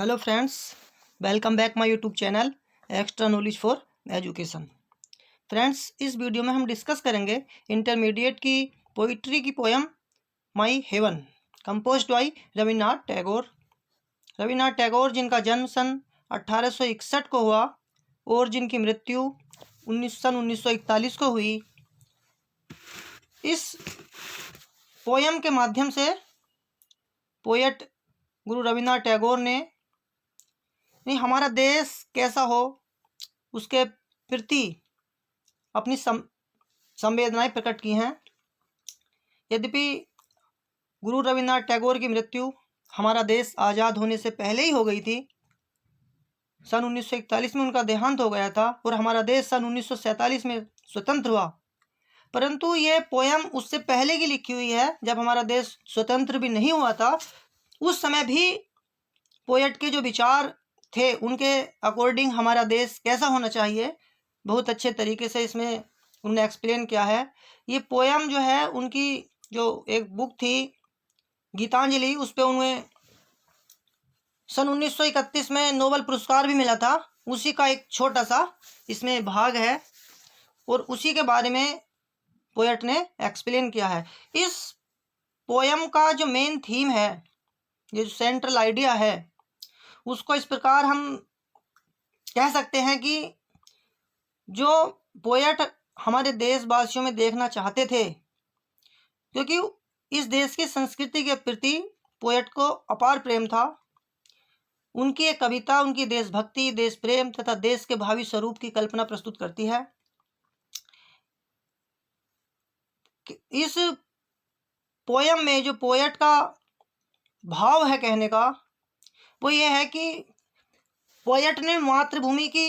Hello friends, welcome back my YouTube channel extra knowledge for education. Friends, इस video में हम discuss करेंगे intermediate की पोइट्री की poem my heaven, composed bye Rabindranath Tagore. Rabindranath Tagore जिनका जन्म सन 1861 को हुआ और जिनकी मृत्यु 1941 को हुई। इस पोयम के माध्यम से पोएट गुरु रविन्द्रनाथ टैगोर ने हमारा देश कैसा हो उसके प्रति अपनी संवेदनाएं प्रकट की हैं। यद्यपि गुरु रविन्द्रनाथ टैगोर की मृत्यु हमारा देश आज़ाद होने से पहले ही हो गई थी। सन 1941 में उनका देहांत हो गया था और हमारा देश सन 1947 में स्वतंत्र हुआ। परंतु ये पोयम उससे पहले की लिखी हुई है, जब हमारा देश स्वतंत्र भी नहीं हुआ था। उस समय भी पोएट के जो विचार थे उनके अकॉर्डिंग हमारा देश कैसा होना चाहिए, बहुत अच्छे तरीके से इसमें उन्होंने एक्सप्लेन किया है। ये पोयम जो है, उनकी जो एक बुक थी गीतांजलि, उस पर उन्हें सन 1931 में नोबेल पुरस्कार भी मिला था। उसी का एक छोटा सा इसमें भाग है और उसी के बारे में पोएट ने एक्सप्लेन किया है। इस पोयम का जो मेन थीम है, ये जो सेंट्रल आइडिया है, उसको इस प्रकार हम कह सकते हैं कि जो पोएट हमारे देशवासियों में देखना चाहते थे, क्योंकि इस देश की संस्कृति के प्रति पोएट को अपार प्रेम था। उनकी एक कविता उनकी देशभक्ति, देश प्रेम तथा देश के भावी स्वरूप की कल्पना प्रस्तुत करती है। इस पोयम में जो पोएट का भाव है कहने का, वो ये है कि पोएट ने मातृभूमि की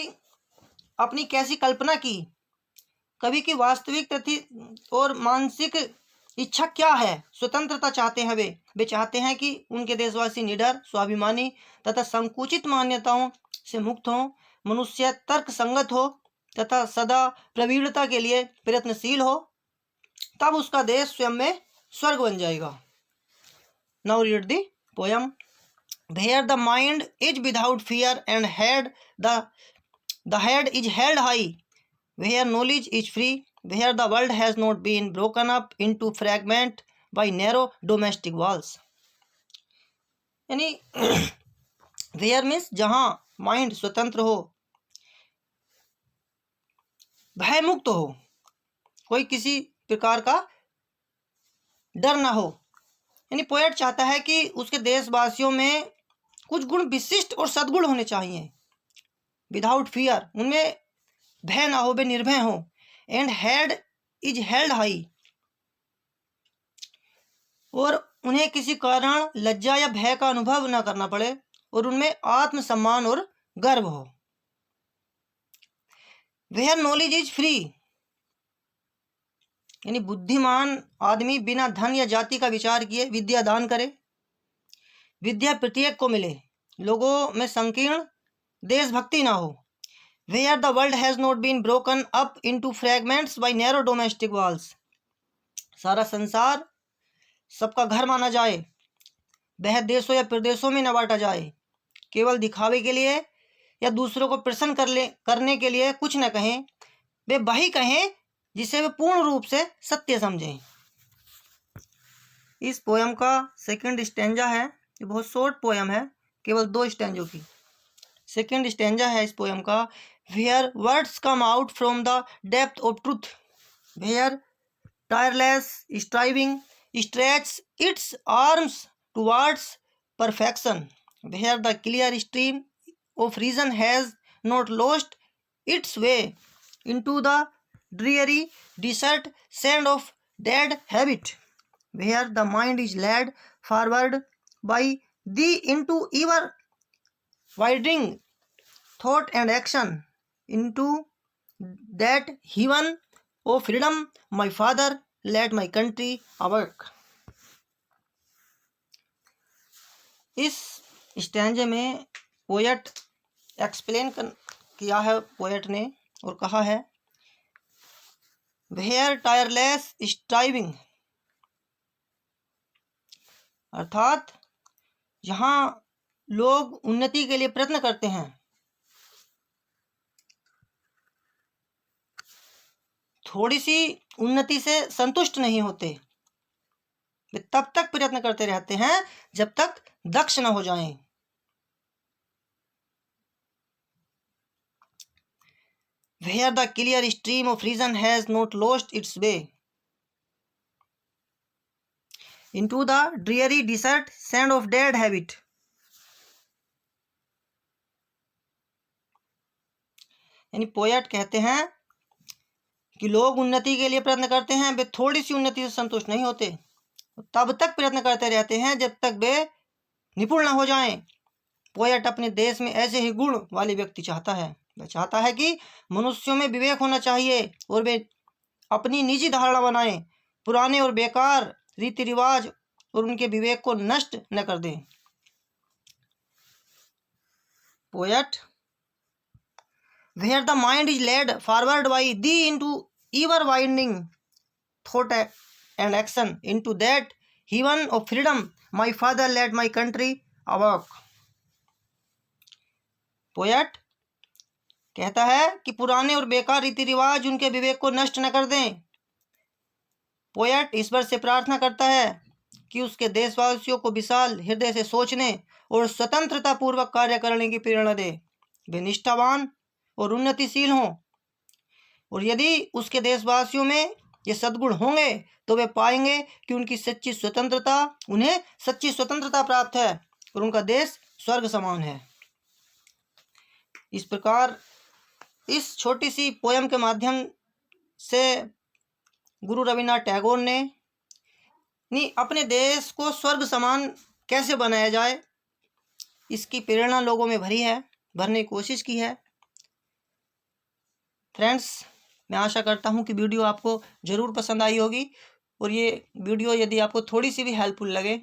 अपनी कैसी कल्पना की, कवि की वास्तविक तथी और मानसिक इच्छा क्या है। स्वतंत्रता चाहते हैं वे चाहते हैं कि उनके देशवासी निडर, स्वाभिमानी तथा संकुचित मान्यताओं से मुक्त हों, मनुष्य तर्क संगत हो तथा सदा प्रवीणता के लिए प्रयत्नशील हो, तब उसका देश स्वयं में स्वर्ग बन जाएगा। Now read the poem. Where the mind is without fear and the head is held high, where knowledge is free, where the world has not been broken up into fragment by narrow domestic walls। यानी where means जहाँ mind स्वतंत्र हो, भय मुक्त हो, कोई किसी प्रकार का डर ना हो। यानी पोएट चाहता है कि उसके देशवासियों में कुछ गुण विशिष्ट और सद्गुण होने चाहिए। विदाउट फियर, उनमें भय ना हो, वे निर्भय हो। And head is held high, और उन्हें किसी कारण लज्जा या भय का अनुभव ना करना पड़े और उनमें आत्मसम्मान और गर्व हो। वेयर नॉलेज इज फ्री, यानी बुद्धिमान आदमी बिना धन या जाति का विचार किए विद्या दान करे, विद्या प्रत्येक को मिले, लोगों में संकीर्ण देशभक्ति ना हो। Where the world has not been broken up into fragments by narrow domestic walls, सारा संसार सबका घर माना जाए, वह देशों या प्रदेशों में न बांटा जाए, केवल दिखावे के लिए या दूसरों को प्रसन्न करने के लिए कुछ न कहें, वे वही कहें जिसे वे पूर्ण रूप से सत्य समझें। इस पोयम का सेकंड स्टैंजा है, ये बहुत शॉर्ट पोयम है, केवल 2 स्टैंजों की। सेकंड स्टैंजा है इस पोयम का। Where words come out from the depth of truth, where tireless striving stretch its arms towards perfection, where the clear stream of reason has not lost its way into the dreary desert sand of dead habit, where the mind is led forward by thee into ever widening thought and action, into that heaven of freedom, my father, let my country awake। इस स्टैंजे में poet explain किया है poet ने और कहा है, where tireless striving, अर्थात जहाँ लोग उन्नति के लिए प्रयत्न करते हैं, थोड़ी सी उन्नति से संतुष्ट नहीं होते, वे तब तक प्रयत्न करते रहते हैं जब तक दक्ष न हो जाएं। Where the clear stream of reason has not lost its way into the dreary desert sand of dead habit. यानी पोएट कहते हैं कि लोग उन्नति के लिए प्रयत्न करते हैं, वे थोड़ी सी उन्नति से संतुष्ट नहीं होते, तब तक प्रयत्न करते रहते हैं जब तक वे निपुण न हो जाएं। पोएट अपने देश में ऐसे ही गुण वाले व्यक्ति चाहता है। वह चाहता है कि मनुष्यों में विवेक होना चाहिए और वे अपनी निजी धारणा बनाएं, पुराने और बेकार रीति रिवाज और उनके विवेक को नष्ट न कर दें। Poet, where the mind is led forward by thee into ever widening thought and action, into that heaven of freedom my father led my country awake. Poet कहता है कि पुराने और बेकार रीति रिवाज उनके विवेक को नष्ट न कर दें। पोएट ईश्वर से प्रार्थना करता है कि उसके देशवासियों को विशाल हृदय से सोचने और स्वतंत्रता पूर्वक कार्य करने की प्रेरणा दे। वे निष्ठावान और उन्नतिशील हों, और यदि उसके देशवासियों में ये सद्गुण होंगे तो वे पाएंगे कि उन्हें सच्ची स्वतंत्रता प्राप्त है और उनका देश स्वर्ग समान है। इस प्रकार इस छोटी सी पोयम के माध्यम से गुरु रविन्द्रनाथ टैगोर ने अपने देश को स्वर्ग समान कैसे बनाया जाए, इसकी प्रेरणा लोगों में भरने की कोशिश की है। फ्रेंड्स, मैं आशा करता हूँ कि वीडियो आपको ज़रूर पसंद आई होगी, और ये वीडियो यदि आपको थोड़ी सी भी हेल्पफुल लगे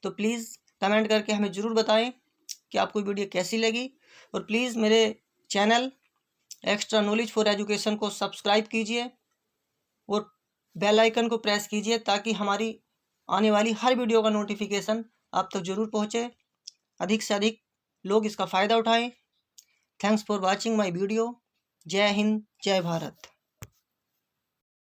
तो प्लीज़ कमेंट करके हमें ज़रूर बताएं कि आपको वीडियो कैसी लगी, और प्लीज़ मेरे channel extra knowledge for education को सब्सक्राइब कीजिए और बेल आइकन को प्रेस कीजिए ताकि हमारी आने वाली हर वीडियो का नोटिफिकेशन आप तक ज़रूर पहुँचे, अधिक से अधिक लोग इसका फ़ायदा उठाएं। Thanks for watching my video. जय हिंद, जय भारत।